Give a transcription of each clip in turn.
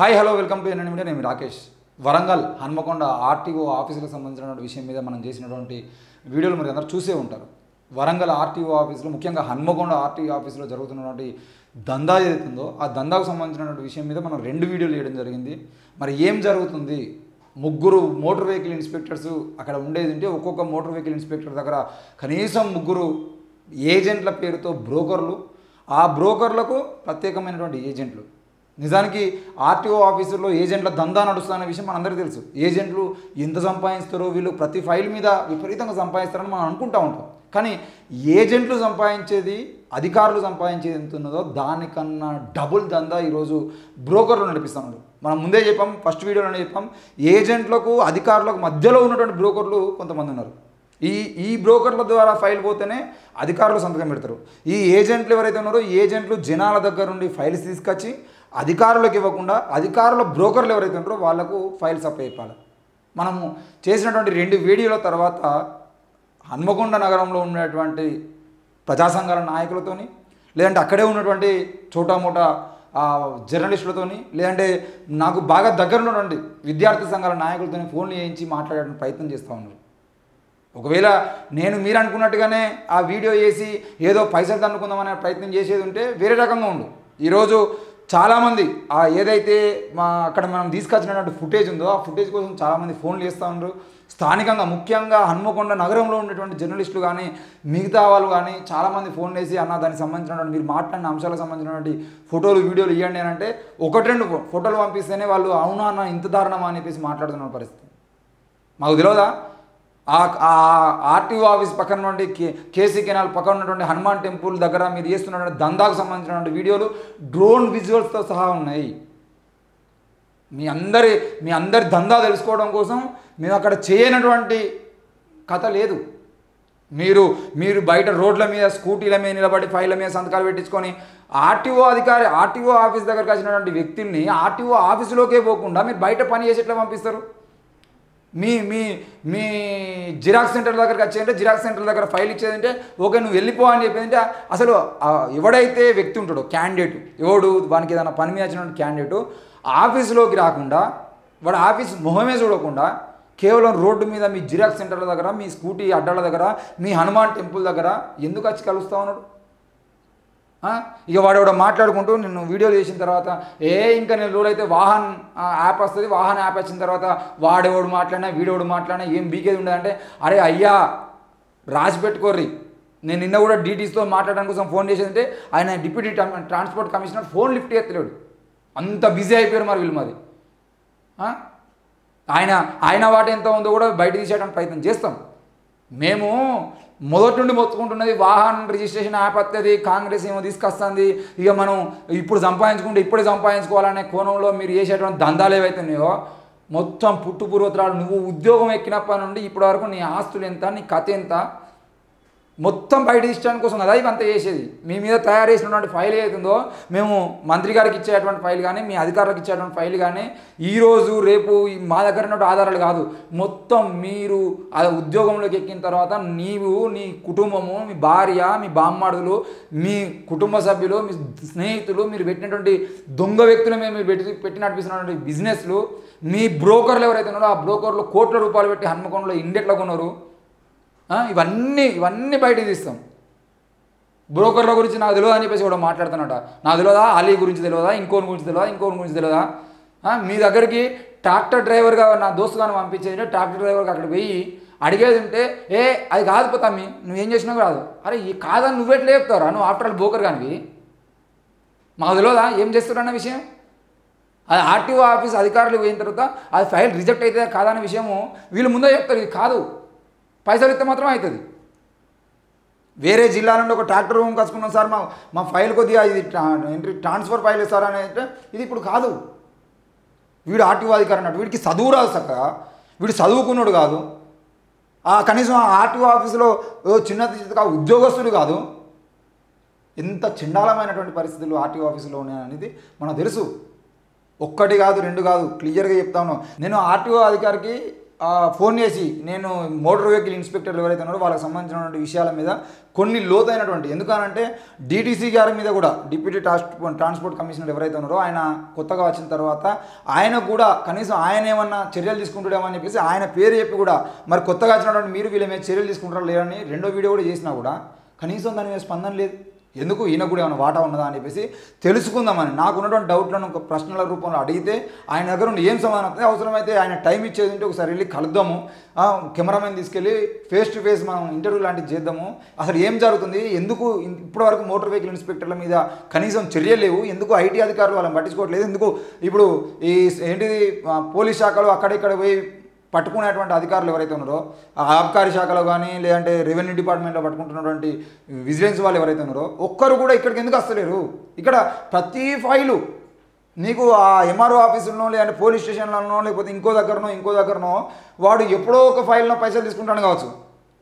Hi hello welcome to NN media. నేను Rakesh. Warangal Hanamkonda RTO ఆఫీసులకు సంబంధించినటువంటి విషయం మీద మనం చేసినటువంటి వీడియోలు మీరు అందరూ చూసే ఉంటారు. వరంగల్ ఆర్టీఓ ఆఫీసులో ముఖ్యంగా హన్మకొండ ఆర్టీఓ ఆఫీసులో జరుగుతున్నటువంటి దందా ఏదైతుందో ఆ దందాకు సంబంధించినటువంటి విషయం మీద మనం 2 వీడియోలు చేయడం జరిగింది. మరి ఏం జరుగుతుంది, ముగ్గురు మోటార్ వెహికల్ ఇన్స్పెక్టర్స్ అక్కడ ఉండేది ఉంటే ఒక్కొక్క మోటార్ వెహికల్ ఇన్స్పెక్టర్ దగ్గర కనీసం 3 ఏజెంట్ల పేరుతో బ్రోకర్లు, ఆ బ్రోకర్లకు ప్రత్యేకమైనటువంటి ఏజెంట్లు. నిజానికి ఆర్టీఓ ఆఫీసులో ఏజెంట్ల దందా నడుస్తున్న విషయం మనందరికీ తెలుసు. ఏజెంట్లు ఎంత సంపాదిస్తారో, వీళ్ళు ప్రతి ఫైల్ మీద విపరీతంగా సంపాదిస్తారని మనం అనుకుంటూ ఉంటాం. కానీ ఏజెంట్లు సంపాదించేది, అధికారులు సంపాదించేది ఎంత ఉన్నదో దానికన్నా డబుల్ దందా ఈరోజు బ్రోకర్లు నడిపిస్తున్నారు. మనం ముందే చెప్పాం, ఫస్ట్ వీడియోలోనే చెప్పాం, ఏజెంట్లకు అధికారులకు మధ్యలో ఉన్నటువంటి బ్రోకర్లు కొంతమంది ఉన్నారు. ఈ బ్రోకర్ల ద్వారా ఫైల్ పోతేనే అధికారులు సంతకం పెడతారు. ఈ ఏజెంట్లు ఎవరైతే ఉన్నారో ఏజెంట్లు జనాల దగ్గర నుండి ఫైల్స్ తీసుకొచ్చి అధికారులకు ఇవ్వకుండా అధికారుల బ్రోకర్లు ఎవరైతే ఉన్నారో వాళ్లకు ఫైల్స్ అప్పచెప్పాలి. మనము చేసినటువంటి 2 వీడియోల తర్వాత హన్మకొండ నగరంలో ఉన్నటువంటి ప్రజా సంఘాల నాయకులతోని, లేదంటే అక్కడే ఉన్నటువంటి చోటామోటా జర్నలిస్టులతోని, లేదంటే నాకు బాగా దగ్గర ఉన్నటువంటి విద్యార్థి సంఘాల నాయకులతోని ఫోన్లు చేయించి మాట్లాడడానికి ప్రయత్నం చేస్తూ ఉన్నారు. ఒకవేళ నేను మీరు అనుకున్నట్టుగానే ఆ వీడియో చేసి ఏదో పైసలు తన్నుకుందామనే ప్రయత్నం చేసేది ఉంటే వేరే రకంగా ఉండు. ఈరోజు చాలామంది ఏదైతే అక్కడ మనం తీసుకొచ్చినటువంటి ఫుటేజ్ ఉందో ఆ ఫుటేజ్ కోసం చాలామంది ఫోన్లు చేస్తూ ఉన్నారు. స్థానికంగా ముఖ్యంగా హన్మకొండ నగరంలో ఉండేటువంటి జర్నలిస్టులు కానీ మిగతా వాళ్ళు కానీ చాలామంది ఫోన్ చేసి అన్న దానికి సంబంధించినటువంటి మీరు మాట్లాడిన అంశాలకు సంబంధించినటువంటి ఫోటోలు వీడియోలు ఇవ్వండి అని అంటే 1-2 ఫోటోలు పంపిస్తేనే వాళ్ళు అవునా అన్న ఇంత దారుణమా అని చెప్పేసి మాట్లాడుతున్న పరిస్థితి. మాకు తెలియదా ఆర్టీఓ ఆఫీస్ పక్కన నుండి కేసీ కెనాల్ పక్కన ఉన్నటువంటి హనుమాన్ టెంపుల్ దగ్గర మీరు చేస్తున్నటువంటి దందాకు సంబంధించినటువంటి వీడియోలు డ్రోన్ విజువల్స్తో సహా ఉన్నాయి. మీ అందరి దందా తెలుసుకోవడం కోసం మేము అక్కడ చేయనటువంటి కథ లేదు. మీరు బయట రోడ్ల మీద స్కూటీల మీద నిలబడి ఫైళ్ళ మీద సంతకాలు పెట్టించుకొని ఆర్టీఓ ఆఫీస్ దగ్గరకు వచ్చినటువంటి వ్యక్తుల్ని ఆర్టీఓ ఆఫీసులోకే పోకుండా మీరు బయట పని చేసి ఎట్లా పంపిస్తారు? మీ మీ మీ జిరాక్స్ సెంటర్ దగ్గరికి వచ్చేదంటే జిరాక్స్ సెంటర్ దగ్గర ఫైల్ ఇచ్చేదంటే ఓకే నువ్వు వెళ్ళిపో అని చెప్పేదంటే అసలు ఎవడైతే వ్యక్తి ఉంటాడో క్యాండిడేట్ వానికి ఏదైనా పని మీద వచ్చినటువంటి క్యాండిడేటు ఆఫీసులోకి రాకుండా వాడు ఆఫీస్ మొహమే చూడకుండా కేవలం రోడ్డు మీద మీ జిరాక్స్ సెంటర్ల దగ్గర, మీ స్కూటీ అడ్డాల దగ్గర, మీ హనుమాన్ టెంపుల్ దగ్గర ఎందుకు వచ్చి కలుస్తూ ఉన్నాడు? ఇక వాడు మాట్లాడుకుంటూ నిన్ను వీడియోలు చేసిన తర్వాత ఇంకా నేను లోడైతే వాహన్ యాప్ వస్తుంది, వాహన్ యాప్ వచ్చిన తర్వాత వాడెవడు మాట్లాడినా వీడెవడు మాట్లాడినా ఏం బీకేది ఉండదంటే అరే అయ్యా రాసి పెట్టుకోర్రి. నేను నిన్న కూడా డీటీస్తో మాట్లాడడం కోసం ఫోన్ చేసేదంటే ఆయన deputy transport commissioner phone lift చేస్తలేడు, అంత బిజీ అయిపోయారు మరి వీళ్ళు. మరి ఆయన వాట ఎంత ఉందో కూడా బయట తీసేయడానికి ప్రయత్నం చేస్తాం. మేము మొదటి నుండి మొత్తుకుంటున్నది వాహన్ రిజిస్ట్రేషన్ యాప్ వస్తుంది, కాంగ్రెస్ ఏమో తీసుకొస్తుంది, ఇక మనం ఇప్పుడు సంపాదించుకుంటే ఇప్పుడే సంపాదించుకోవాలనే కోణంలో మీరు చేసేటువంటి దందాలు ఏవైతున్నాయో మొత్తం పుట్టుపూర్వత్రాలు నువ్వు ఉద్యోగం ఎక్కినప్పటి నుండి ఇప్పటి వరకు నీ ఆస్తులు ఎంత, నీ కథ ఎంత మొత్తం బయట తీయడానికి కోసం కదా ఇవంతా చేసేది. మీ మీద తయారు చేసినటువంటి ఫైల్ ఏదైతుందో మేము మంత్రి గారికి ఇచ్చేటువంటి ఫైల్ కానీ మీ అధికారులకు ఇచ్చేటువంటి ఫైల్ కానీ ఈరోజు రేపు మా దగ్గర ఉన్నటువంటి ఆధారాలు కాదు. మొత్తం మీరు ఆ ఉద్యోగంలోకి ఎక్కిన తర్వాత నీవు, నీ కుటుంబము, మీ భార్య, మీ బామ్మాడులు, మీ కుటుంబ సభ్యులు, మీ స్నేహితులు, మీరు పెట్టినటువంటి దొంగ వ్యక్తులు మీరు పెట్టి నడిపిస్తున్నటువంటి బిజినెస్లు, మీ బ్రోకర్లు ఎవరైతే ఉన్నారో ఆ బ్రోకర్లు కోట్ల రూపాయలు పెట్టి హన్మకొండలో ఇండెట్లా కొన్నారు, ఇవన్నీ బయటకు తీస్తాం. బ్రోకర్ల గురించి నాకు తెలియదా అని చెప్పేసి కూడా మాట్లాడుతున్నట. నాకు తెలియదా అలీ గురించి తెలియదా, ఇంకోని గురించి తెలియదా. మీ దగ్గరికి ట్రాక్టర్ డ్రైవర్గా నా దోస్తుగాను పంపించేది, ట్రాక్టర్ డ్రైవర్గా అక్కడ పోయి అడిగేది ఉంటే అది కాదు పోతామి నువ్వేం చేసినావు కాదు. అరే ఈ కాదని నువ్వెట్లా చెప్తావురా, నువ్వు ఆఫ్టర్ ఆల్ బ్రోకర్ కానివి, మాకు తెలియదా ఏం చేస్తున్నారన్న విషయం. అది ఆర్టీఓ ఆఫీస్ అధికారులు పోయిన తర్వాత అది ఫైల్ రిజెక్ట్ అయితే కాదన్న విషయము వీళ్ళు ముందే చెప్తారు. ఇది కాదు, పైసలు ఇస్తే మాత్రం అవుతుంది. వేరే జిల్లా నుండి ఒక ట్రాక్టర్ రూమ్ కసుకున్నాం సార్, మా ఫైల్ కొద్దిగా ఇది ట్రాన్స్ఫర్ ఫైల్ సార్ అని అంటే ఇది ఇప్పుడు కాదు. వీడు ఆర్టీఓ అధికారి అన్నట్టు వీడికి చదువు రాదు చక్కగా, వీడు చదువుకున్నాడు కాదు, కనీసం ఆ ఆర్టీఓ ఆఫీసులో చిన్న ఉద్యోగస్తుడు కాదు. ఎంత చండాలమైనటువంటి పరిస్థితులు ఆర్టీఓ ఆఫీసులో ఉన్నాయనేది మనకు తెలుసు. 1 కాదు 2 కాదు క్లియర్గా చెప్తా ఉన్నాను. నేను ఆర్టీఓ అధికారికి ఫోన్ చేసి నేను మోటార్ వెహికల్ ఇన్స్పెక్టర్లు ఎవరైతే ఉన్నారో వాళ్ళకి సంబంధించినటువంటి విషయాల మీద కొన్ని లోతైనటువంటి, ఎందుకనంటే డీటీసీ గారి మీద కూడా డిప్యూటీ ట్రాన్స్పోర్ట్ కమిషనర్ ఎవరైతే ఉన్నారో ఆయన కొత్తగా వచ్చిన తర్వాత ఆయన కూడా కనీసం ఆయన ఏమన్నా చర్యలు తీసుకుంటాడేమని చెప్పేసి ఆయన పేరు చెప్పి కూడా మరి కొత్తగా వచ్చినటువంటి మీరు వీళ్ళ మీద చర్యలు తీసుకుంటారా లేదని రెండో వీడియో కూడా చేసినా కూడా కనీసం దాని మీద స్పందన లేదు. ఎందుకు ఈయన కూడా ఏమైనా వాటా ఉన్నదా అని చెప్పేసి తెలుసుకుందామని నాకు ఉన్నటువంటి డౌట్లను ఒక ప్రశ్నల రూపంలో అడిగితే ఆయన దగ్గర నుండి ఏం సమాధానం అవుతుంది, అవసరమైతే ఆయన టైం ఇచ్చేది ఉంటే ఒకసారి వెళ్ళి కలుద్దాము, కెమెరామెన్ తీసుకెళ్ళి ఫేస్ టు ఫేస్ మనం ఇంటర్వ్యూ లాంటివి చేద్దాము. అసలు ఏం జరుగుతుంది, ఎందుకు ఇప్పటివరకు మోటార్ వెహికల్ ఇన్స్పెక్టర్ల మీద కనీసం చర్యలు లేవు, ఎందుకు ఐటీ అధికారులు వాళ్ళని పట్టించుకోవట్లేదు, ఎందుకు ఇప్పుడు ఈ ఏంటిది పోలీస్ శాఖలో అక్కడిక్కడ పోయి పట్టుకునేటువంటి అధికారులు ఎవరైతే ఉన్నారో ఆబ్కారీ శాఖలో కానీ లేదంటే రెవెన్యూ డిపార్ట్మెంట్లో పట్టుకుంటున్నటువంటి విజిలెన్స్ వాళ్ళు ఎవరైతే ఉన్నారో ఒక్కరు కూడా ఇక్కడికి ఎందుకు వస్తలేరు? ఇక్కడ ప్రతి ఫైలు నీకు ఆ ఎంఆర్ఓ ఆఫీసులోనో లేదంటే పోలీస్ స్టేషన్లోనో లేకపోతే ఇంకో దగ్గరనో వాడు ఎప్పుడో ఒక ఫైల్లో పైసలు తీసుకుంటాను కావచ్చు,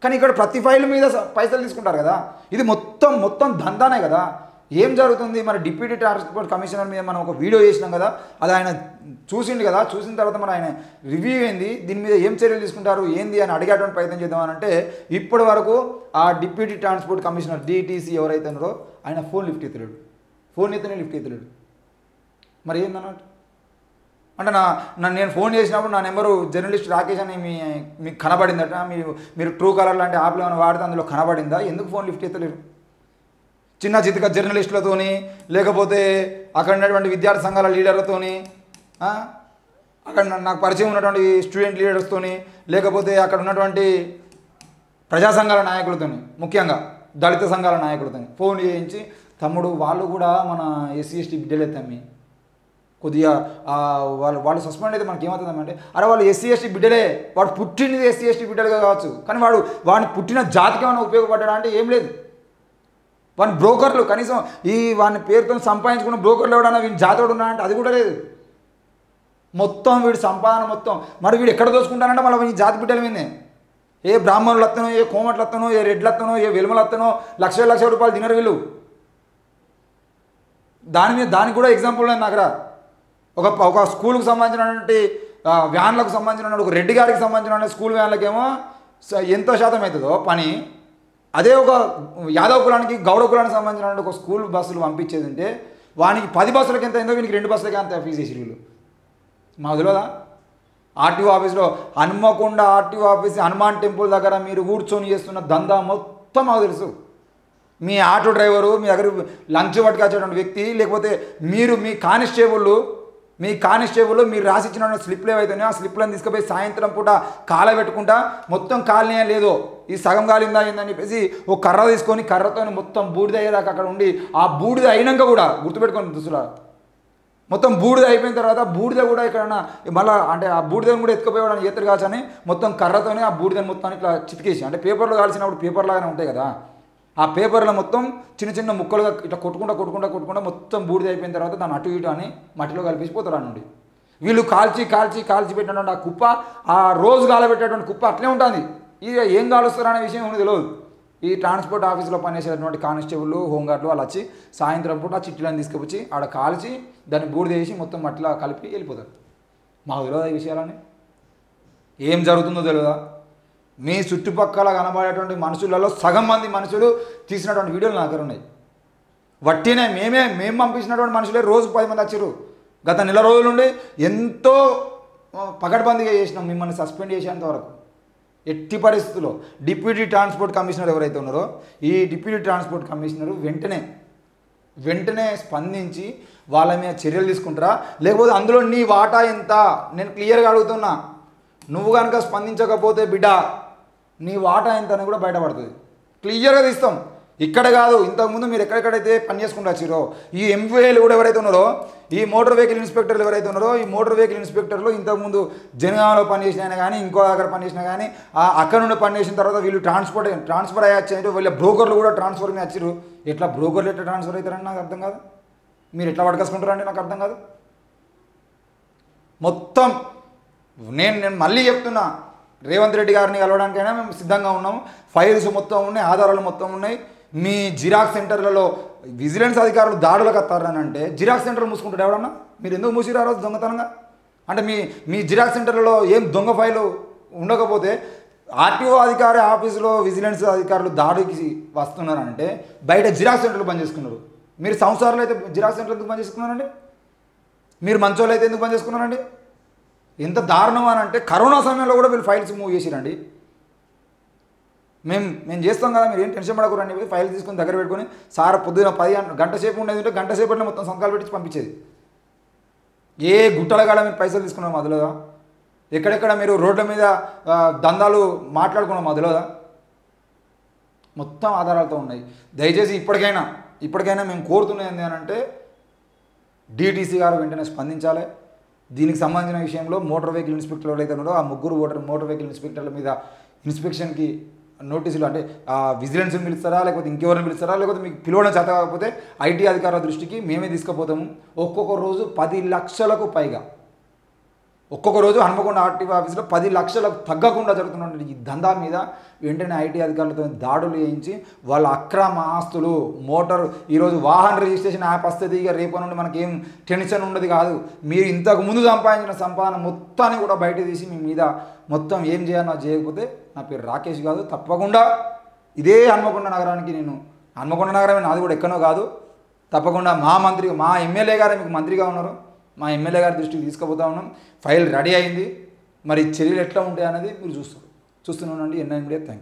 కానీ ఇక్కడ ప్రతి ఫైల్ మీద పైసలు తీసుకుంటారు కదా. ఇది మొత్తం దందానే కదా. ఏం జరుగుతుంది మరి? డిప్యూటీ ట్రాన్స్పోర్ట్ కమిషనర్ మీద మనం ఒక వీడియో చేసినాం కదా, అది ఆయన చూసిండు కదా, చూసిన తర్వాత మరి ఆయన రివ్యూ ఏంది, దీని మీద ఏం చర్యలు తీసుకుంటారు ఏంది అని అడిగేటువంటి ప్రయత్నం చేద్దామనంటే ఇప్పటి వరకు ఆ డిప్యూటీ ట్రాన్స్పోర్ట్ కమిషనర్ డిటీసీ ఎవరైతే ఉన్నారో ఆయన ఫోన్ లిఫ్ట్ ఎత్తలేడు. మరి ఏందన్నట్టు అంటే నేను ఫోన్ చేసినప్పుడు నా నెంబరు జర్నలిస్ట్ రాకేష్ అని మీకు కనబడిందట, మీరు ట్రూ కలర్ లాంటి యాప్లు ఏమైనా వాడితే అందులో కనబడిందా? ఎందుకు ఫోన్ లిఫ్ట్ ఎత్తలేరు? చిన్న చితిక జర్నలిస్టులతోని లేకపోతే అక్కడ ఉన్నటువంటి విద్యార్థి సంఘాల లీడర్లతోని, అక్కడ నాకు పరిచయం ఉన్నటువంటి స్టూడెంట్ లీడర్స్తోని, లేకపోతే అక్కడ ఉన్నటువంటి ప్రజా సంఘాల నాయకులతోని, ముఖ్యంగా దళిత సంఘాల నాయకులతోని ఫోన్ చేయించి తమ్ముడు వాళ్ళు కూడా మన ఎస్సీ ఎస్టీ బిడ్డలే తమ్మి, కొద్దిగా వాళ్ళు సస్పెండ్ అయితే మనకి ఏమవుతుందంటే అరే వాళ్ళు ఎస్సీ ఎస్టీ బిడ్డలే, వాడు పుట్టినది ఎస్సీ ఎస్టీ బిడ్డలుగా కావచ్చు, కానీ వాడిని పుట్టిన జాతికి ఏమైనా ఉపయోగపడ్డా అంటే ఏం లేదు. వాని బ్రోకర్లు కనీసం వాని పేరుతో సంపాదించుకున్న బ్రోకర్లు ఎవడన్నా వీని జాతోడు ఉన్నా అంటే అది కూడా లేదు. మొత్తం వీడి సంపాదన మొత్తం మరి వీడు ఎక్కడ దోచుకుంటానంటే మళ్ళీ ఈ జాతి బిడ్డల మీదే ఏ బ్రాహ్మణులు అత్తనో, ఏ కోమట్లు అత్తనో, ఏ రెడ్లు అత్తనో, ఏ వెలుమలు అత్తనో లక్షల రూపాయలు తినరు వీళ్ళు. దానికి కూడా ఎగ్జాంపుల్ ఉంది నాకు. ఒక స్కూల్కి సంబంధించినటువంటి వ్యాన్లకు సంబంధించిన ఒక రెడ్డి గారికి సంబంధించిన స్కూల్ వ్యాన్లకేమో ఎంతో శాతం అవుతుందో పని, అదే ఒక యాదవ్ కులానికి గౌరవ కులానికి సంబంధించిన ఒక స్కూల్ బస్సులు పంపించేది ఉంటే వానికి 10 బస్సులకి ఎంత అయిందో వీనికి 2 బస్సులకి అంత ఫీజు చేసి వీళ్ళు. మాకు తెలియదా? ఆర్టీఓ ఆఫీస్లో Hanamkonda RTO office Hanuman temple దగ్గర మీరు కూర్చొని చేస్తున్న దందా మొత్తం మాకు తెలుసు. మీ ఆటో డ్రైవరు, మీ దగ్గర లంచ్ పట్టుకొచ్చేటువంటి వ్యక్తి, లేకపోతే మీ కానిస్టేబుల్ మీరు రాసిచ్చిన స్లిప్లు ఏవైతున్నాయో ఆ స్లిప్లను తీసుకుపోయి సాయంత్రం పూట కాలబెట్టుకుంటా మొత్తం కాలనే లేదో ఈ సగం కాలిందా ఏందని చెప్పేసి ఒక కర్ర తీసుకొని కర్రతో మొత్తం బూడిద అయ్యేదాకా అక్కడ ఉండి ఆ బూడిద అయినాక కూడా గుర్తుపెట్టుకొని దుస్తులా మొత్తం బూడిద అయిపోయిన తర్వాత బూడిద కూడా ఎక్కడన్నా మళ్ళీ అంటే ఆ బూడిదని కూడా ఎత్తుకుపోయేవాడని చేతులు కాచని మొత్తం కర్రతోనే ఆ బూడిదని మొత్తాన్ని ఇట్లా చితికేసి, అంటే పేపర్లో కాల్చినప్పుడు పేపర్ లాగానే ఉంటాయి కదా, ఆ పేపర్లో మొత్తం చిన్న ముక్కలుగా ఇట్లా కొట్టుకుంటా మొత్తం బూడిద అయిపోయిన తర్వాత దాన్ని అటు ఇటు అని మట్టిలో కలిపేసిపోతారు అనండి. వీళ్ళు కాల్చి పెట్టినటువంటి ఆ కుప్ప, ఆ రోజు కాలబెట్టేటువంటి కుప్ప అట్లే ఉంటుంది. ఇక ఏం కాలుస్తారు అనే విషయం ఏమీ తెలియదు. ఈ ట్రాన్స్పోర్ట్ ఆఫీస్లో పనిచేసేటువంటి కానిస్టేబుల్, హోంగార్డులు వాళ్ళు వచ్చి సాయంత్రం పూట ఆ చిట్టీలను తీసుకొచ్చి ఆడ కాల్చి దాన్ని బూడిద వేసి మొత్తం మట్టిలో కలిపి వెళ్ళిపోతారు. మాకు తెలియదా ఈ విషయాలని? ఏం జరుగుతుందో తెలియదా? మీ చుట్టుపక్కల కనబడేటువంటి మనుషులలో సగం మంది మనుషులు తీసినటువంటి వీడియోలు నా దగ్గర ఉన్నాయి. వట్టినే మేము పంపించినటువంటి మనుషులే రోజు 10 మంది వచ్చారు. గత నెల రోజుల నుండి ఎంతో పకడ్బందీగా చేసినాం మిమ్మల్ని సస్పెండ్ చేసేంత వరకు. ఎట్టి పరిస్థితుల్లో డిప్యూటీ ట్రాన్స్పోర్ట్ కమిషనర్ ఎవరైతే ఉన్నారో ఈ డిప్యూటీ ట్రాన్స్పోర్ట్ కమిషనరు వెంటనే స్పందించి వాళ్ళ మీద చర్యలు తీసుకుంటారా, లేకపోతే అందులో నీ వాటా ఎంత? నేను క్లియర్గా అడుగుతున్నా. నువ్వు కనుక స్పందించకపోతే బిడ్డ నీ వాటా ఎంత అని కూడా బయటపడుతుంది. క్లియర్గా తీస్తాం. ఇక్కడ కాదు, ఇంతకుముందు మీరు ఎక్కడెక్కడైతే పని చేసుకుంటూ వచ్చిరో ఈ ఎంపీఏలు కూడా ఎవరైతే ఉన్నారో, ఈ మోటార్ వెహికల్ ఇన్స్పెక్టర్లు ఎవరైతే ఉన్నారో, ఈ మోటార్ వెహికల్ ఇన్స్పెక్టర్లు ఇంతకుముందు జనగామలో పనిచేసినా కానీ ఇంకో దగ్గర పనిచేసినా కానీ అక్కడ నుండి పనిచేసిన తర్వాత వీళ్ళు ట్రాన్స్ఫర్ అయ్యొచ్చాయంటే వీళ్ళ బ్రోకర్లు కూడా ట్రాన్స్ఫర్ మీద వచ్చారు. ఎట్లా బ్రోకర్లు ఎట్లా ట్రాన్స్ఫర్ అవుతారని నాకు అర్థం కాదు. మీరు ఎట్లా పట్టుకొసుకుంటారంటే నాకు అర్థం కాదు. మొత్తం నేను మళ్ళీ చెప్తున్నా, రేవంత్ రెడ్డి గారిని కలవడానికైనా మేము సిద్ధంగా ఉన్నాము. ఫైల్స్ మొత్తం ఉన్నాయి, ఆధారాలు మొత్తం ఉన్నాయి. మీ జిరాక్స్ సెంటర్లలో విజిలెన్స్ అధికారులు దాడులకు వస్తారని అంటే జిరాక్స్ సెంటర్ మూసుకుంటాడు ఎవడన్నా? మీరు ఎందుకు మూసిరు ఆ రోజు దొంగతనంగా? అంటే మీ జిరాక్స్ సెంటర్లలో ఏం దొంగ ఫైలు ఉండకపోతే ఆర్టీఓ అధికారి ఆఫీసులో విజిలెన్స్ అధికారులు దాడికి వస్తున్నారంటే బయట జిరాక్స్ సెంటర్లు బంద్ చేసుకున్నారు. మీరు సంవత్సరాలు అయితే జిరాక్స్ సెంటర్లు ఎందుకు బంద్ చేసుకున్నారండి? మీరు మంచోళ్ళు అయితే ఎందుకు బంద్ చేసుకున్నారండి? ఎంత దారుణం అని అంటే కరోనా సమయంలో కూడా వీళ్ళు ఫైల్స్ మూవ్ చేసిరండి. మేము చేస్తాం కదా, మీరు ఏం టెన్షన్ పడకూరండి. ఫైల్ తీసుకొని దగ్గర పెట్టుకొని సార్ పొద్దున 10 గంట సేపు ఉండేది ఉంటే గంట సేపట్లో మొత్తం సంతకాలు పెట్టి పంపించేది. ఏ గుట్టల కాడ మీరు పైసలు తీసుకున్నాం మొదలుగా, ఎక్కడెక్కడ మీరు రోడ్ల మీద దందాలు మాట్లాడుకున్నాం మొదలుగా, మొత్తం ఆధారాలతో ఉన్నాయి. దయచేసి ఇప్పటికైనా మేము కోరుతున్నది ఏంటి అని అంటే డిటీసీ గారు వెంటనే స్పందించాలి. దీనికి సంబంధించిన విషయంలో మోటార్ వెహికల్ ఇన్స్పెక్టర్లు ఎవరైతే ఉన్నారో ఆ ముగ్గురు మోటార్ వెహికల్ ఇన్స్పెక్టర్ల మీద ఇన్స్పెక్షన్కి నోటీసులు అంటే విజిలెన్స్ని పిలుస్తారా, లేకపోతే ఇంకెవరిని పిలుస్తారా, లేకపోతే మీకు పిలవడం చేత కాకపోతే ఐటీ అధికారుల దృష్టికి మేమే తీసుకుపోతాము. ఒక్కొక్క రోజు 10 లక్షలకు పైగా, ఒక్కొక్క రోజు హన్మకొండ ఆర్టీఓ ఆఫీస్లో 10 లక్షలకు తగ్గకుండా జరుగుతున్న ఈ దందా మీద వెంటనే ఐటీ అధికారులతో దాడులు చేయించి వాళ్ళ అక్రమ ఆస్తులు మోటార్ ఈరోజు వాహన రిజిస్ట్రేషన్ యాప్ వస్తుంది. ఇక రేపు నుండి మనకేం టెన్షన్ ఉండదు కాదు. మీరు ఇంతకు ముందు సంపాదించిన సంపాదన మొత్తాన్ని కూడా బయట తీసి మీ మీద మొత్తం ఏం చేయాలో చేయకపోతే నా పేరు రాకేష్ కాదు, తప్పకుండా ఇదే హన్మకొండ నగరానికి హన్మకొండ నగరమే నాది కూడా ఎక్కడో కాదు, తప్పకుండా మా ఎమ్మెల్యే గారే మీకు మంత్రిగా ఉన్నారు, మా ఎమ్మెల్యే గారి దృష్టికి తీసుకుపోతా ఉన్నాం. ఫైల్ రెడీ అయింది. మరి చర్యలు ఎట్లా ఉంటాయి అనేది మీరు చూస్తూనే ఉండండి. NI media. Thank you.